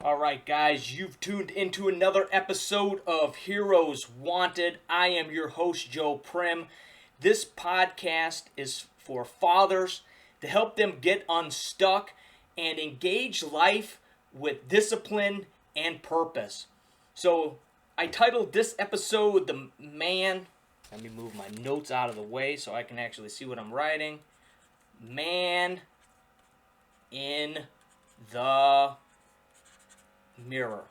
All right, guys, you've tuned into another episode of Heroes Wanted. I am your host, Joe Prim. This podcast is for fathers to help them get unstuck and engage life with discipline and purpose. So I titled this episode, The Man. Let me move my notes out of the way so I can actually see what I'm writing. Man in the Mirror.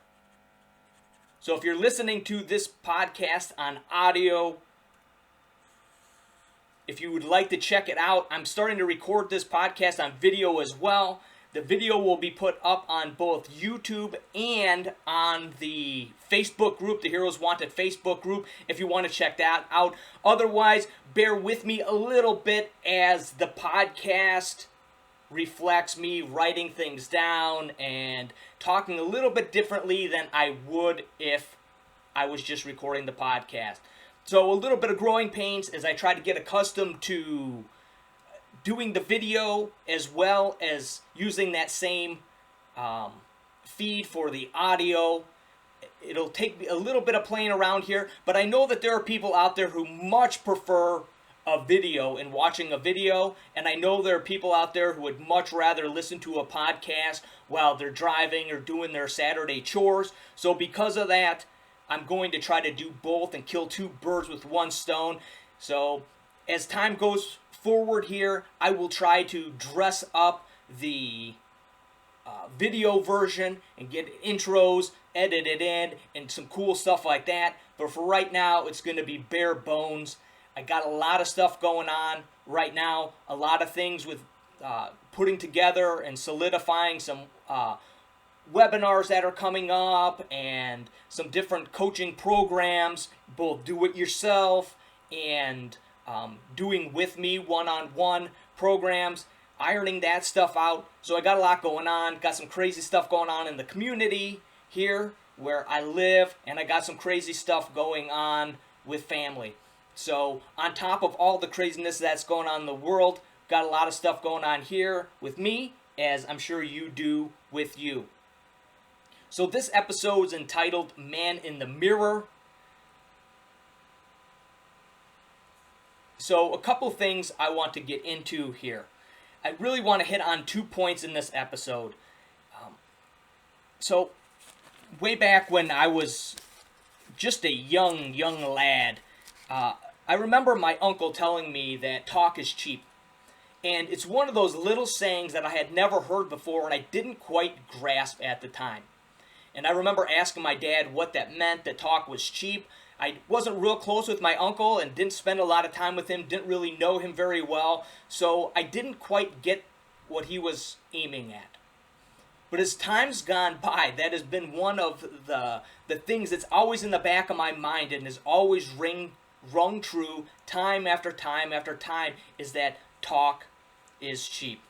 So if you're listening to this podcast on audio, if you would like to check it out, I'm starting to record this podcast on video as well. The video will be put up on both YouTube and on the Facebook group, the Heroes Wanted Facebook group, if you want to check that out. Otherwise, bear with me a little bit as the podcast reflects me writing things down and talking a little bit differently than I would if I was just recording the podcast. So a little bit of growing pains as I try to get accustomed to doing the video as well as using that same feed for the audio. It'll take me a little bit of playing around here, but I know that there are people out there who much prefer a video and watching a video, and I know there are people out there who would much rather listen to a podcast while they're driving or doing their Saturday chores. So because of that, I'm going to try to do both and kill two birds with one stone. So as time goes forward here, I will try to dress up the video version and get intros edited in and some cool stuff like that. But for right now, it's going to be bare bones. I got a lot of stuff going on right now, a lot of things with putting together and solidifying some webinars that are coming up and some different coaching programs, both do-it-yourself and doing with me one-on-one programs, ironing that stuff out. So I got a lot going on, got some crazy stuff going on in the community here where I live, and I got some crazy stuff going on with family. So on top of all the craziness that's going on in the world, got a lot of stuff going on here with me, as I'm sure you do with you. So this episode is entitled Man in the Mirror. So a couple things I want to get into here. I really want to hit on 2 points in this episode. So way back when I was just a young lad, I remember my uncle telling me that talk is cheap. And it's one of those little sayings that I had never heard before and I didn't quite grasp at the time. And I remember asking my dad what that meant, that talk was cheap. I wasn't real close with my uncle and didn't spend a lot of time with him, didn't really know him very well, so I didn't quite get what he was aiming at. But as time's gone by, that has been one of the things that's always in the back of my mind and has always rung true time after time after time, is that talk is cheap.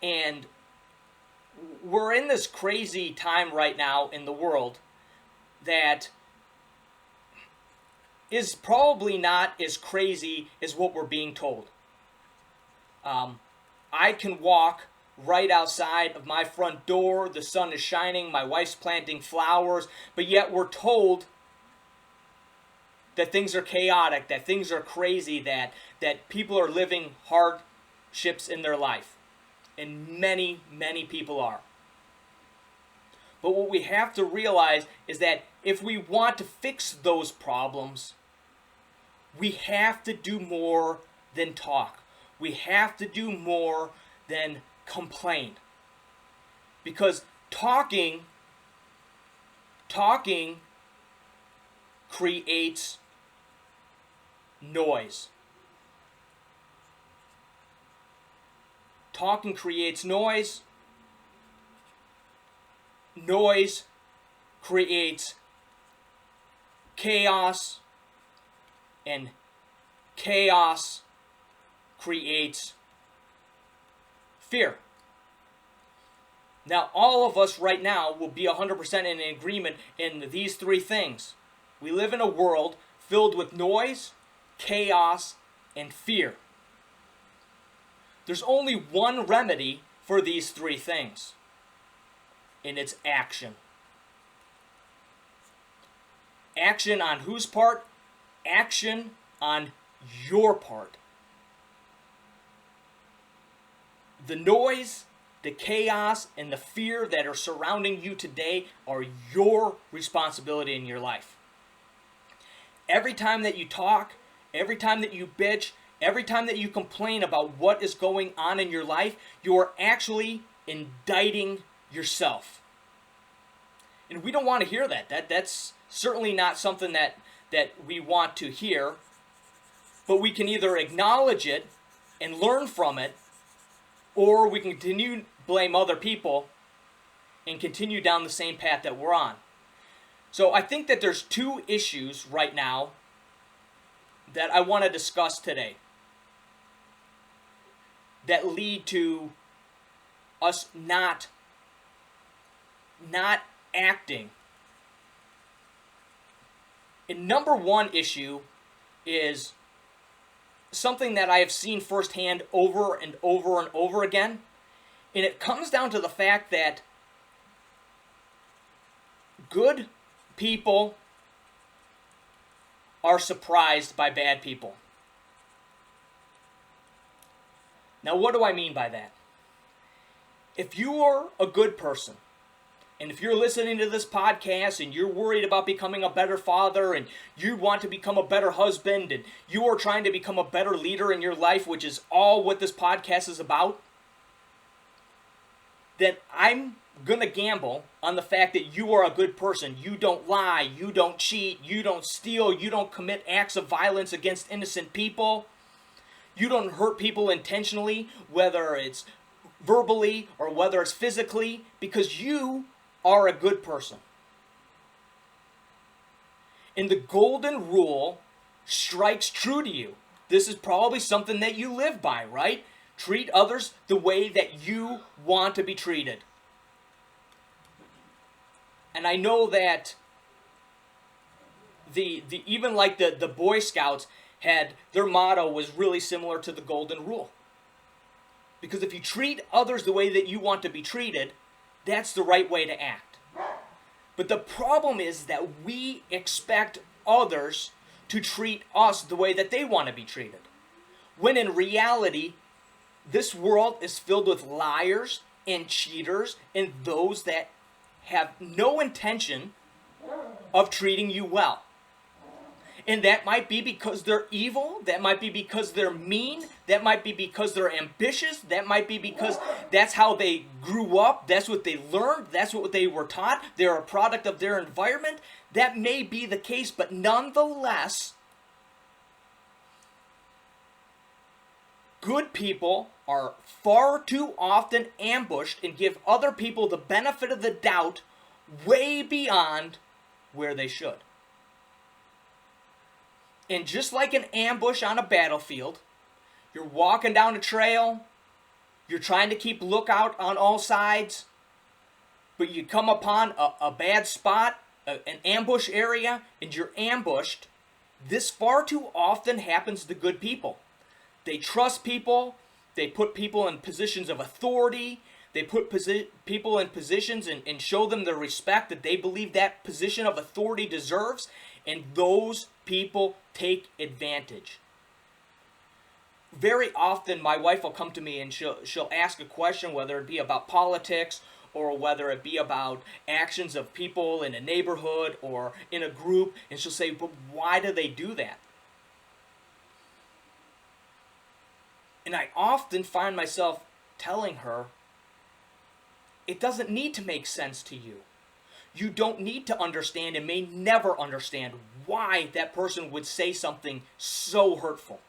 And we're in this crazy time right now in the world that is probably not as crazy as what we're being told. I can walk right outside of my front door, the sun is shining, my wife's planting flowers, but yet we're told that things are chaotic, that things are crazy, that people are living hardships in their life. And many, many people are. But what we have to realize is that if we want to fix those problems, we have to do more than talk. We have to do more than complain. Because talking creates noise. Talking creates noise. Noise creates chaos. And chaos creates fear. Now, all of us right now will be 100% in agreement in these 3 things. We live in a world filled with noise, chaos, and fear. There's only one remedy for these 3 things. and it's action. Action on whose part? Action on your part. The noise, the chaos, and the fear that are surrounding you today are your responsibility in your life. Every time that you talk, every time that you bitch, every time that you complain about what is going on in your life, you are actually indicting yourself. And we don't want to hear that. That's certainly not something that we want to hear. But we can either acknowledge it and learn from it, or we can continue to blame other people and continue down the same path that we're on. So I think that there's two issues right now that I want to discuss today that lead to us not acting. And number one issue is something that I have seen firsthand over and over and over again. And it comes down to the fact that good people are surprised by bad people. Now, what do I mean by that? If you are a good person, and if you're listening to this podcast and you're worried about becoming a better father and you want to become a better husband and you are trying to become a better leader in your life, which is all what this podcast is about, then I'm going to gamble on the fact that you are a good person. You don't lie, you don't cheat, you don't steal, you don't commit acts of violence against innocent people. You don't hurt people intentionally, whether it's verbally or whether it's physically, because you are a good person. And the golden rule strikes true to you. This is probably something that you live by, right? Treat others the way that you want to be treated. And I know that even like the Boy Scouts had, their motto was really similar to the golden rule. Because if you treat others the way that you want to be treated, that's the right way to act. But the problem is that we expect others to treat us the way that they want to be treated. When in reality, this world is filled with liars and cheaters and those that have no intention of treating you well. And that might be because they're evil, that might be because they're mean, that might be because they're ambitious, that might be because that's how they grew up, that's what they learned, that's what they were taught, they're a product of their environment. That may be the case, but nonetheless, good people are far too often ambushed and give other people the benefit of the doubt way beyond where they should. And just like an ambush on a battlefield, you're walking down a trail, you're trying to keep lookout on all sides, but you come upon a bad spot, an ambush area, and you're ambushed. This far too often happens to good people. They trust people, they put people in positions of authority, they put people in positions and show them the respect that they believe that position of authority deserves, and those people take advantage. Very often my wife will come to me and she'll ask a question, whether it be about politics or whether it be about actions of people in a neighborhood or in a group, and she'll say, but why do they do that? And I often find myself telling her, it doesn't need to make sense to you. You don't need to understand and may never understand why that person would say something so hurtful.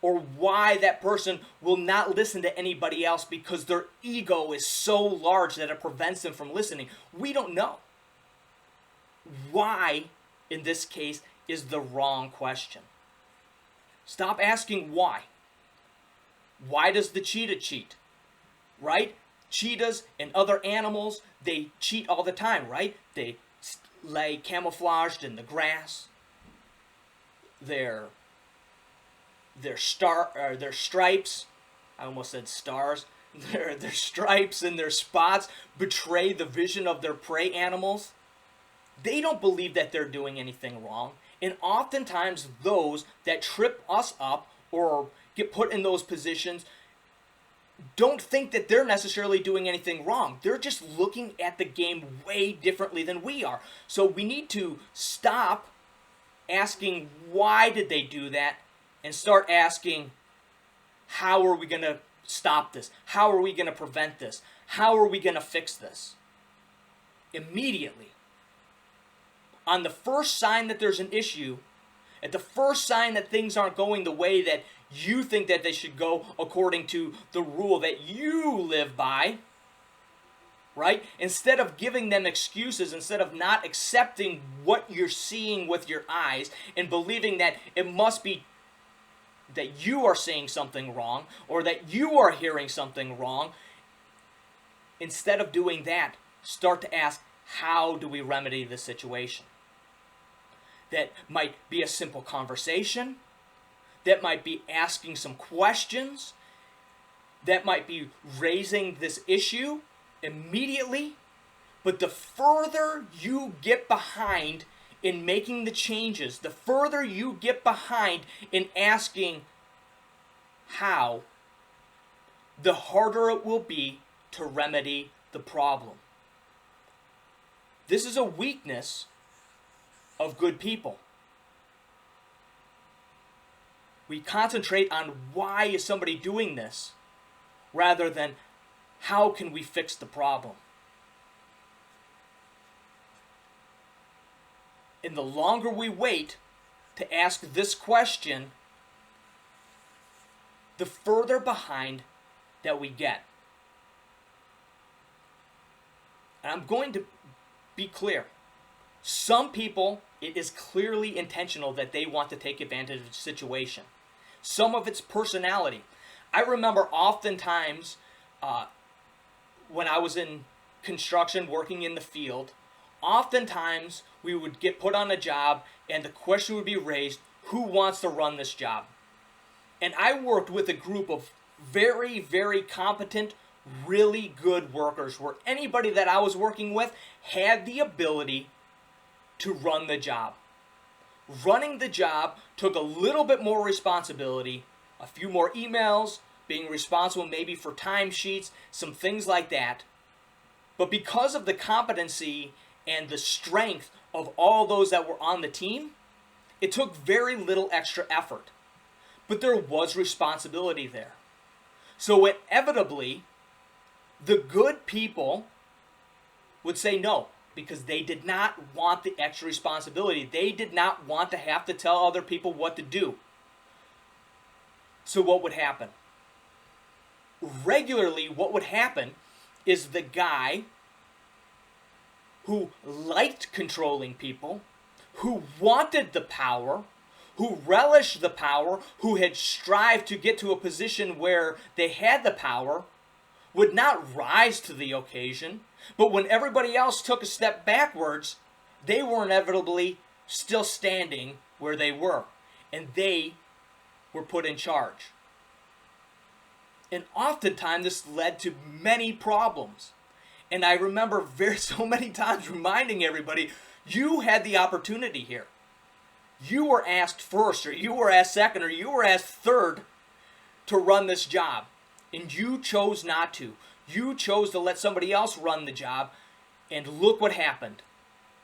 Or why that person will not listen to anybody else because their ego is so large that it prevents them from listening. We don't know. Why, in this case, is the wrong question. Stop asking why. Why does the cheetah cheat? Right? Cheetahs and other animals, they cheat all the time, right? They lay camouflaged in the grass. Their stripes, I almost said stars. their stripes and their spots betray the vision of their prey animals, they don't believe that they're doing anything wrong. And oftentimes those that trip us up or get put in those positions don't think that they're necessarily doing anything wrong. They're just looking at the game way differently than we are. So we need to stop asking why did they do that and start asking how are we going to stop this? How are we going to prevent this? How are we going to fix this? Immediately. On the first sign that there's an issue, at the first sign that things aren't going the way that you think that they should go according to the rule that you live by, right? Instead of giving them excuses, instead of not accepting what you're seeing with your eyes and believing that it must be that you are saying something wrong or that you are hearing something wrong, instead of doing that, start to ask, how do we remedy this situation? That might be a simple conversation. That might be asking some questions. That might be raising this issue immediately. But the further you get behind in making the changes, the further you get behind in asking how, the harder it will be to remedy the problem. This is a weakness of good people. We concentrate on why is somebody doing this rather than how can we fix the problem. And the longer we wait to ask this question, the further behind that we get. And I'm going to be clear. Some people, it is clearly intentional that they want to take advantage of the situation. Some of it's personality. I remember oftentimes when I was in construction, working in the field, oftentimes we would get put on a job and the question would be raised, who wants to run this job? And I worked with a group of very, very competent, really good workers where anybody that I was working with had the ability to run the job. Running the job took a little bit more responsibility, a few more emails, being responsible maybe for timesheets, some things like that. But because of the competency and the strength of all those that were on the team, it took very little extra effort. But there was responsibility there. So inevitably, the good people would say no, because they did not want the extra responsibility. They did not want to have to tell other people what to do. So what would happen? Regularly, what would happen is the guy who liked controlling people, who wanted the power, who relished the power, who had strived to get to a position where they had the power, would not rise to the occasion. But when everybody else took a step backwards, they were inevitably still standing where they were. And they were put in charge. And oftentimes this led to many problems. And I remember so many times reminding everybody, you had the opportunity here. You were asked first, or you were asked second, or you were asked third to run this job. And you chose not to. You chose to let somebody else run the job, and look what happened.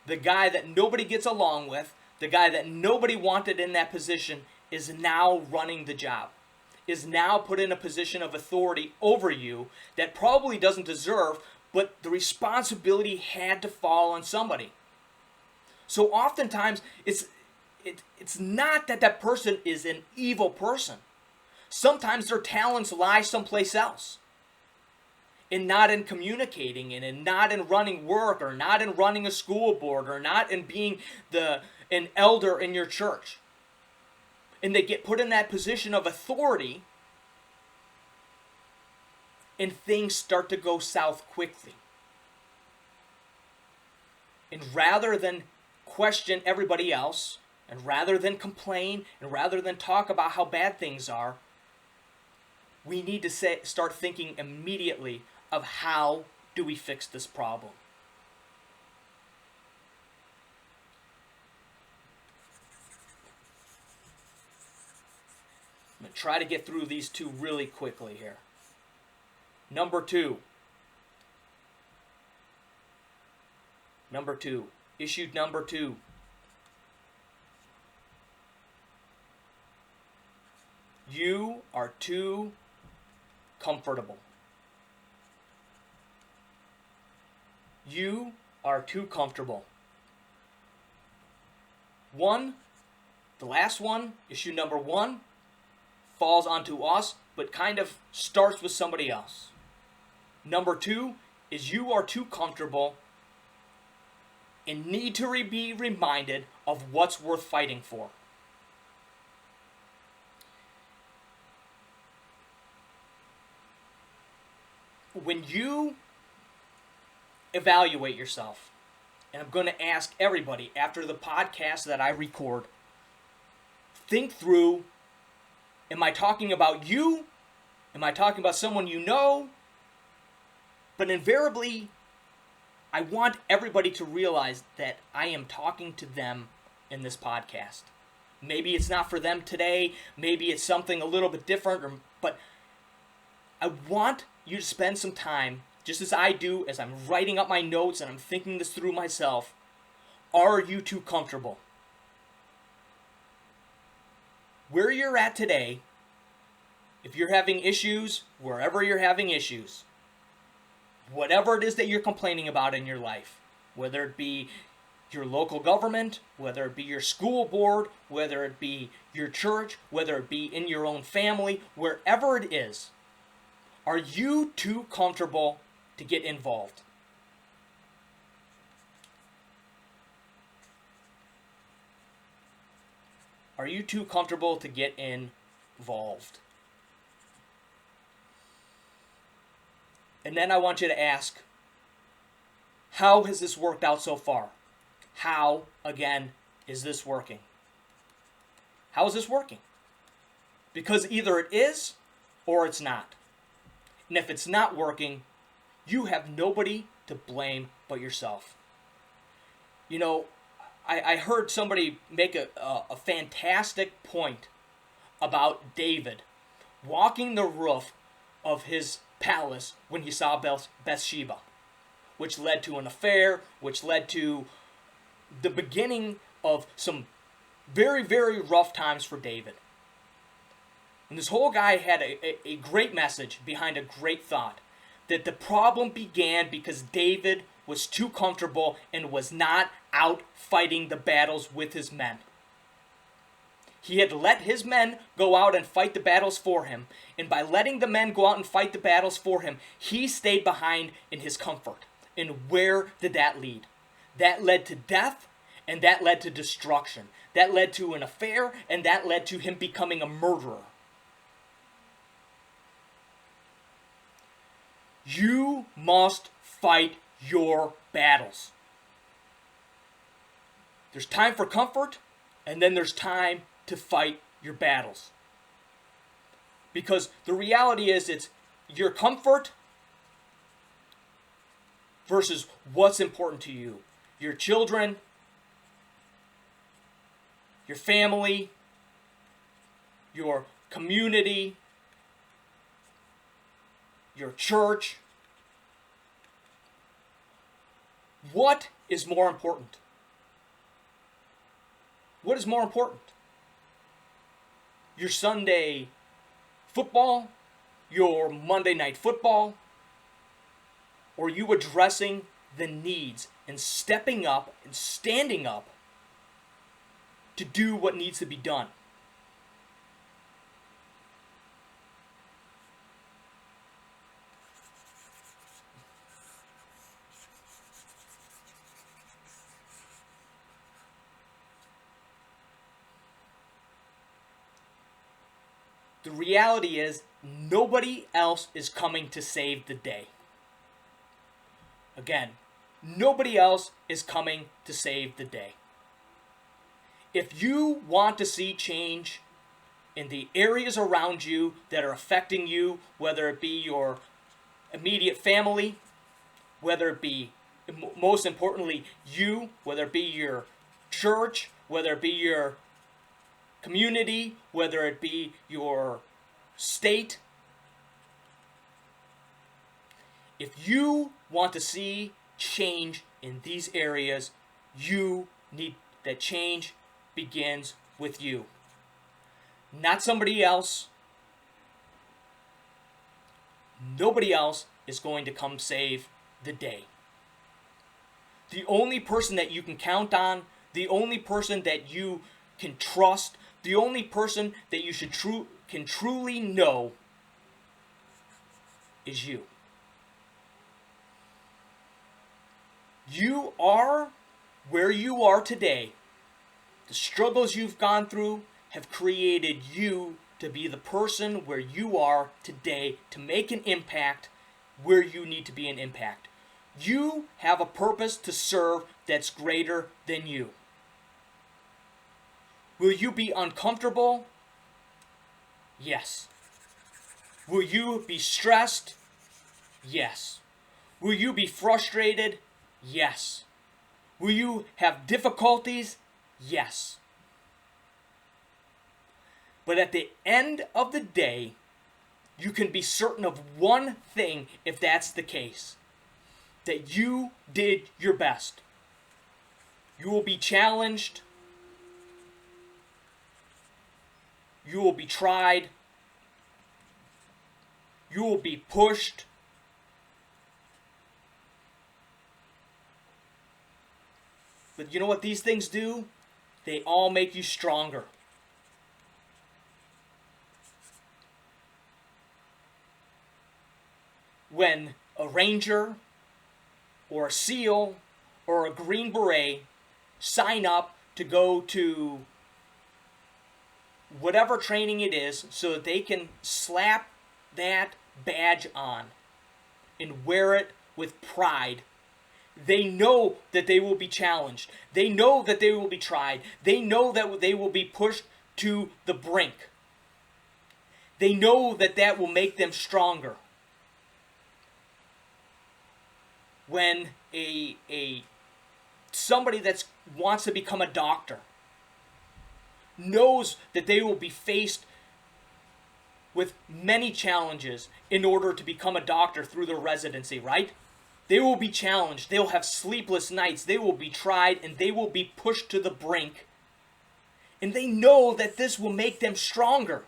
The guy that nobody gets along with, the guy that nobody wanted in that position, is now running the job, is now put in a position of authority over you that probably doesn't deserve, but the responsibility had to fall on somebody. So oftentimes, it's not that that person is an evil person. Sometimes their talents lie someplace else. And not in communicating, and not in running work, or not in running a school board, or not in being an elder in your church. And they get put in that position of authority, and things start to go south quickly. And rather than question everybody else, and rather than complain, and rather than talk about how bad things are, we need to start thinking immediately of how do we fix this problem. I'm going to try to get through these two really quickly here. Number two, issue number two. You are too comfortable. You are too comfortable. The last one, issue number one, falls onto us, but kind of starts with somebody else. Number two is you are too comfortable and need to be reminded of what's worth fighting for. When you evaluate yourself, and I'm going to ask everybody after the podcast that I record, think through, am I talking about you? Am I talking about someone you know? But invariably, I want everybody to realize that I am talking to them in this podcast. Maybe it's not for them today. Maybe it's something a little bit different. But I want you to spend some time, just as I do, as I'm writing up my notes and I'm thinking this through myself. Are you too comfortable? Where you're at today, if you're having issues, wherever you're having issues, whatever it is that you're complaining about in your life, whether it be your local government, whether it be your school board, whether it be your church, whether it be in your own family, wherever it is, are you too comfortable to get involved? Are you too comfortable to get involved? And then I want you to ask, how has this worked out so far? How, again, is this working? How is this working? Because either it is or it's not. And if it's not working, you have nobody to blame but yourself. You know, I heard somebody make a fantastic point about David walking the roof of his palace when he saw Bathsheba, which led to an affair, which led to the beginning of some very, very rough times for David. And this whole guy had a great message behind a great thought, that the problem began because David was too comfortable and was not out fighting the battles with his men. He had let his men go out and fight the battles for him, and by letting the men go out and fight the battles for him, he stayed behind in his comfort. And where did that lead? That led to death, and that led to destruction. That led to an affair, and that led to him becoming a murderer. You must fight your battles. There's time for comfort, and then there's time to fight your battles. Because the reality is, it's your comfort versus what's important to you. Your children, your family, your community, your church. What is more important? What is more important? Your Sunday football, your Monday night football, or you addressing the needs and stepping up and standing up to do what needs to be done? The reality is, nobody else is coming to save the day. Again, nobody else is coming to save the day. If you want to see change, in the areas around you that are affecting you, whether it be your immediate family, whether it be, most importantly, you, whether it be your church, whether it be your community, whether it be your state. If you want to see change in these areas, you need that change begins with you. Not somebody else. Nobody else is going to come save the day. The only person that you can count on, the only person that you can trust, the only person that you can truly know is you. You are where you are today. The struggles you've gone through have created you to be the person where you are today, to make an impact where you need to be an impact. You have a purpose to serve that's greater than you. Will you be uncomfortable? Yes. Will you be stressed? Yes. Will you be frustrated? Yes. Will you have difficulties? Yes. But at the end of the day, you can be certain of one thing if that's the case. That you did your best. You will be challenged. You will be tried. You will be pushed. But you know what these things do? They all make you stronger. When a ranger or a SEAL or a Green Beret sign up to go to whatever training it is so that they can slap that badge on and wear it with pride, they know that they will be challenged. They know that they will be tried. They know that they will be pushed to the brink. They know that that will make them stronger. When somebody that wants to become a doctor knows that they will be faced with many challenges in order to become a doctor through their residency, right? They will be challenged. They'll have sleepless nights. They will be tried and they will be pushed to the brink. And they know that this will make them stronger.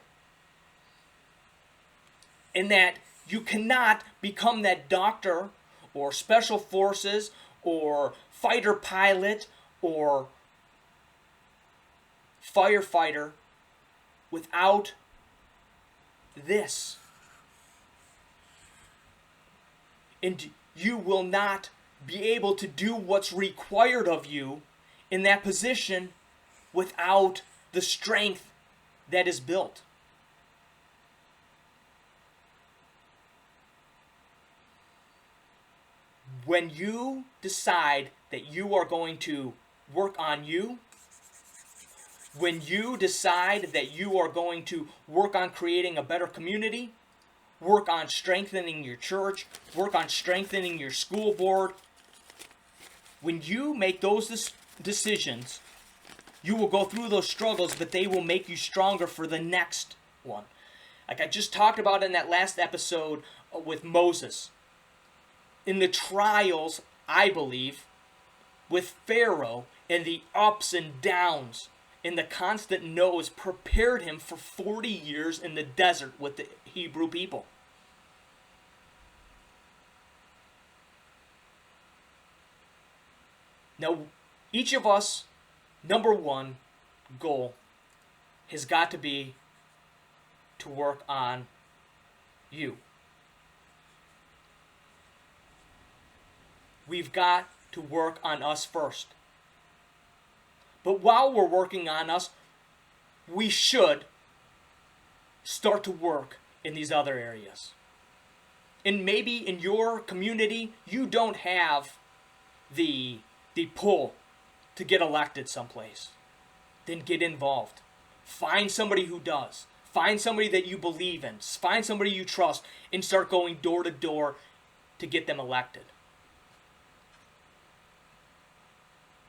And that you cannot become that doctor or special forces or fighter pilot or firefighter without this. And you will not be able to do what's required of you in that position without the strength that is built. When you decide that you are going to work on you, when you decide that you are going to work on creating a better community, work on strengthening your church, work on strengthening your school board, when you make those decisions, you will go through those struggles, but they will make you stronger for the next one. Like I just talked about in that last episode with Moses. In the trials, I believe, with Pharaoh and the ups and downs and the constant no's prepared him for 40 years in the desert with the Hebrew people. Now, each of us, number one goal has got to be to work on you. We've got to work on us first. But while we're working on us, we should start to work in these other areas. And maybe in your community, you don't have the pull to get elected someplace. Then get involved. Find somebody who does. Find somebody that you believe in. Find somebody you trust and start going door to door to get them elected.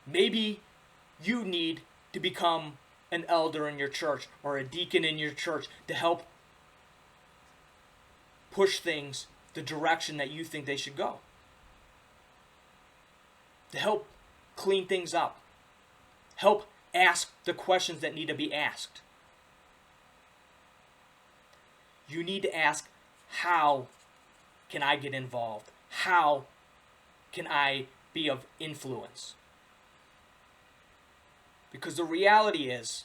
Maybe you need to become an elder in your church or a deacon in your church to help push things the direction that you think they should go. To help clean things up. Help ask the questions that need to be asked. You need to ask, how can I get involved? How can I be of influence? Because the reality is,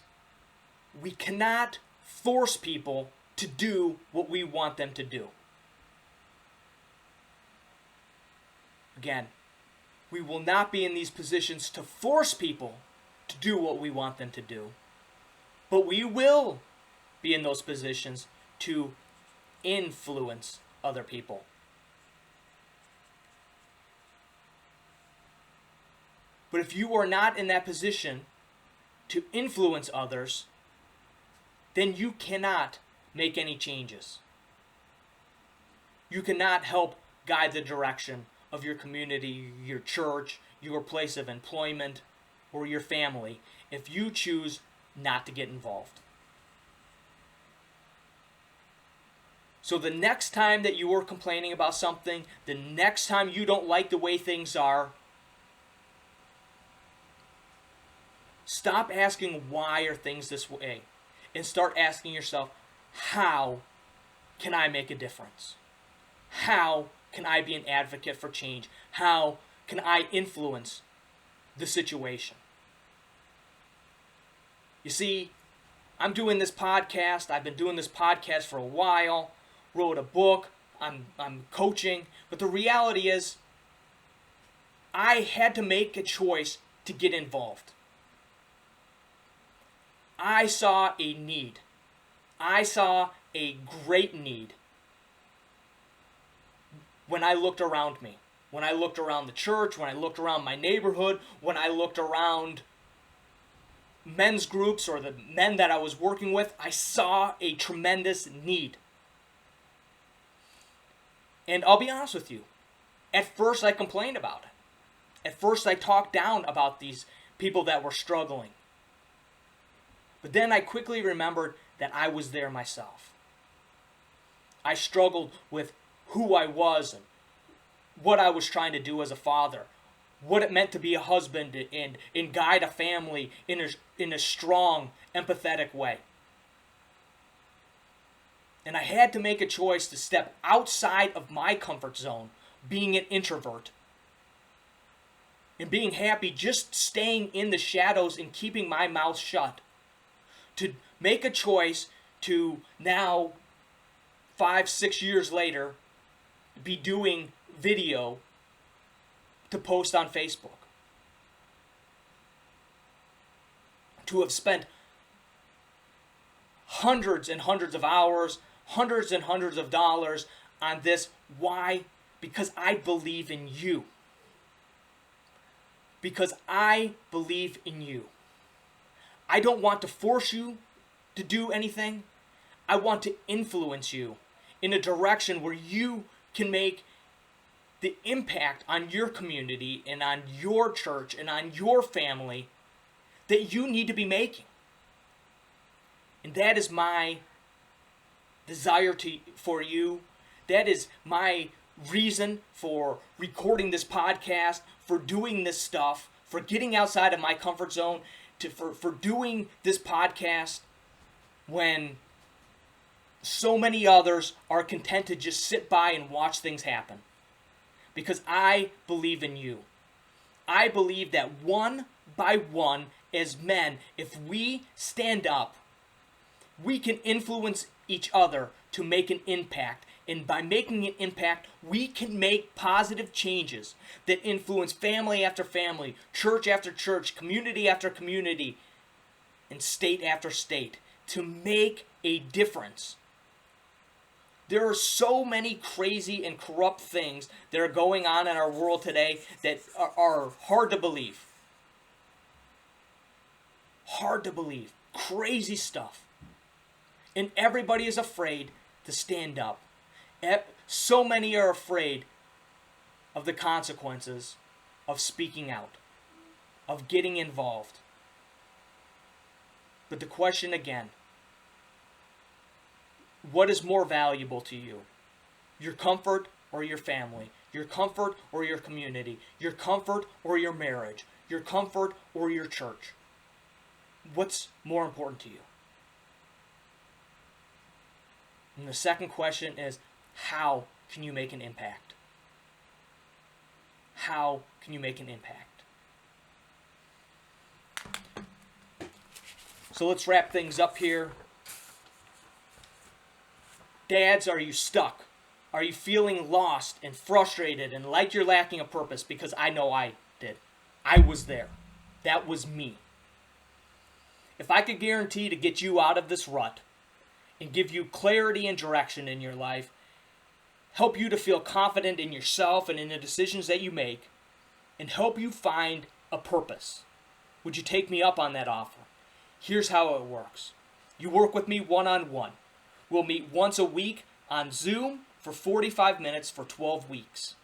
we cannot force people to do what we want them to do. Again, we will not be in these positions to force people to do what we want them to do. But we will be in those positions to influence other people. But if you are not in that position to influence others, then you cannot make any changes. You cannot help guide the direction of your community, your church, your place of employment, or your family if you choose not to get involved. So the next time that you are complaining about something, the next time you don't like the way things are, stop asking why are things this way and start asking yourself, how can I make a difference? How can I be an advocate for change? How can I influence the situation? You see, I'm doing this podcast. I've been doing this podcast for a while. Wrote a book. I'm coaching. But the reality is, I had to make a choice to get involved. I saw a need. I saw a great need when I looked around me. When I looked around the church, when I looked around my neighborhood, when I looked around men's groups or the men that I was working with, I saw a tremendous need. And I'll be honest with you, at first I complained about it. At first I talked down about these people that were struggling. But then I quickly remembered that I was there myself. I struggled with who I was and what I was trying to do as a father, what it meant to be a husband and guide a family in a strong, empathetic way. And I had to make a choice to step outside of my comfort zone, being an introvert, and being happy just staying in the shadows and keeping my mouth shut. To make a choice to now, 5-6 years later, be doing video to post on Facebook. To have spent hundreds and hundreds of hours, hundreds and hundreds of dollars on this. Why? Because I believe in you. Because I believe in you. I don't want to force you to do anything. I want to influence you in a direction where you can make the impact on your community and on your church and on your family that you need to be making. And that is my desire for you. That is my reason for recording this podcast, for doing this stuff, for getting outside of my comfort zone, for doing this podcast when so many others are content to just sit by and watch things happen. Because I believe in you. I believe that one by one, as men, if we stand up, we can influence each other to make an impact. And by making an impact, we can make positive changes that influence family after family, church after church, community after community, and state after state to make a difference. There are so many crazy and corrupt things that are going on in our world today that are hard to believe. Hard to believe. Crazy stuff. And everybody is afraid to stand up. So many are afraid of the consequences of speaking out, of getting involved. But the question again, what is more valuable to you? Your comfort or your family? Your comfort or your community? Your comfort or your marriage? Your comfort or your church? What's more important to you? And the second question is, how can you make an impact? How can you make an impact? So let's wrap things up here. Dads, are you stuck? Are you feeling lost and frustrated and like you're lacking a purpose? Because I know I did. I was there. That was me. If I could guarantee to get you out of this rut and give you clarity and direction in your life, help you to feel confident in yourself and in the decisions that you make, and help you find a purpose, would you take me up on that offer? Here's how it works. You work with me one-on-one. We'll meet once a week on Zoom for 45 minutes for 12 weeks.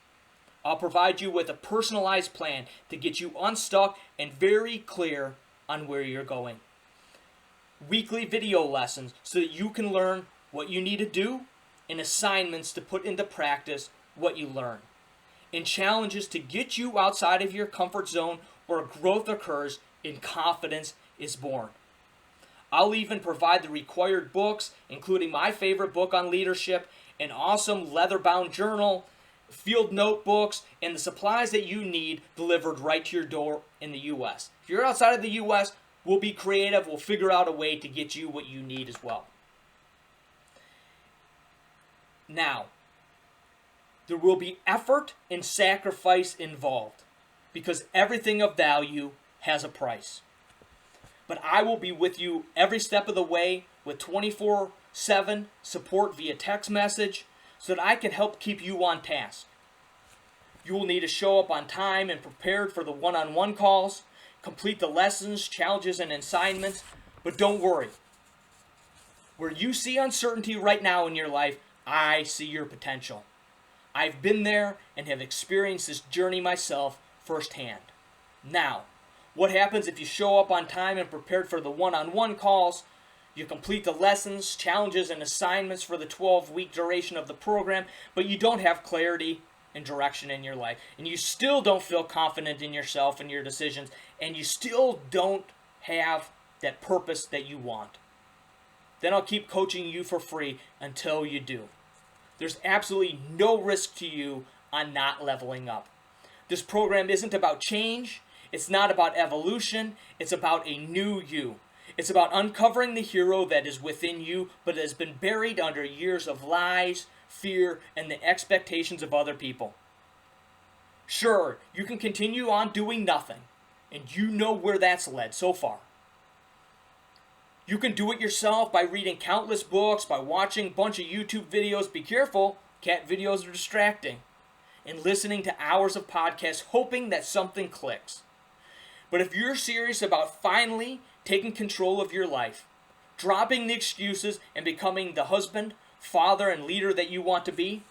I'll provide you with a personalized plan to get you unstuck and very clear on where you're going. Weekly video lessons so that you can learn what you need to do, and assignments to put into practice what you learn, and challenges to get you outside of your comfort zone where growth occurs and confidence is born. I'll even provide the required books, including my favorite book on leadership, an awesome leather-bound journal, field notebooks, and the supplies that you need delivered right to your door in the U.S. If you're outside of the U.S., we'll be creative. We'll figure out a way to get you what you need as well. Now, there will be effort and sacrifice involved because everything of value has a price. But I will be with you every step of the way with 24/7 support via text message so that I can help keep you on task. You will need to show up on time and prepared for the one-on-one calls, complete the lessons, challenges, and assignments, but don't worry. Where you see uncertainty right now in your life, I see your potential. I've been there and have experienced this journey myself firsthand. Now, what happens if you show up on time and prepared for the one-on-one calls, you complete the lessons, challenges, and assignments for the 12-week duration of the program, but you don't have clarity and direction in your life, and you still don't feel confident in yourself and your decisions, and you still don't have that purpose that you want? Then I'll keep coaching you for free until you do. There's absolutely no risk to you on not leveling up. This program isn't about change. It's not about evolution. It's about a new you. It's about uncovering the hero that is within you, but has been buried under years of lies, fear, and the expectations of other people. Sure, you can continue on doing nothing, and you know where that's led so far. You can do it yourself by reading countless books, by watching a bunch of YouTube videos. Be careful, cat videos are distracting. And listening to hours of podcasts, hoping that something clicks. But if you're serious about finally taking control of your life, dropping the excuses, and becoming the husband, father, and leader that you want to be,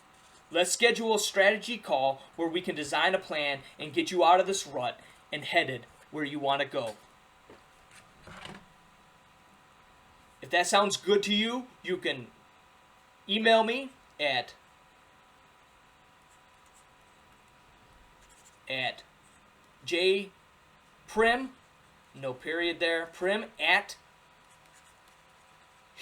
let's schedule a strategy call where we can design a plan and get you out of this rut and headed where you want to go. If that sounds good to you, you can email me at jprim, no period there, prim at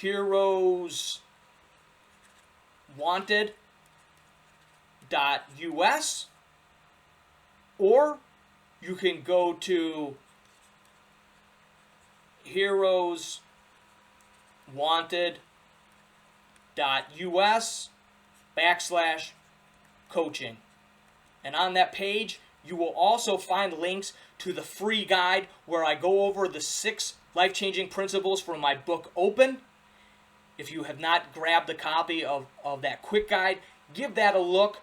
heroeswanted.us, or you can go to heroeswanted.us/coaching. And on that page, you will also find links to the free guide where I go over the 6 life-changing principles from my book, Open. If you have not grabbed a copy of that quick guide, give that a look.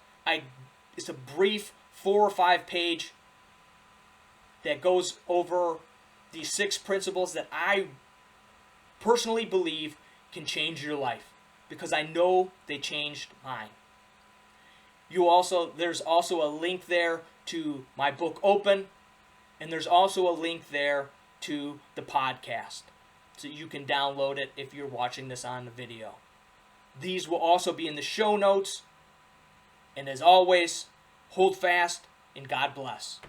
It's a brief 4 or 5 page that goes over these 6 principles that I personally believe can change your life, because I know they changed mine. There's also a link there to my book Open, and there's also a link there to the podcast, so you can download it if you're watching this on the video. These will also be in the show notes. And as always, hold fast and God bless.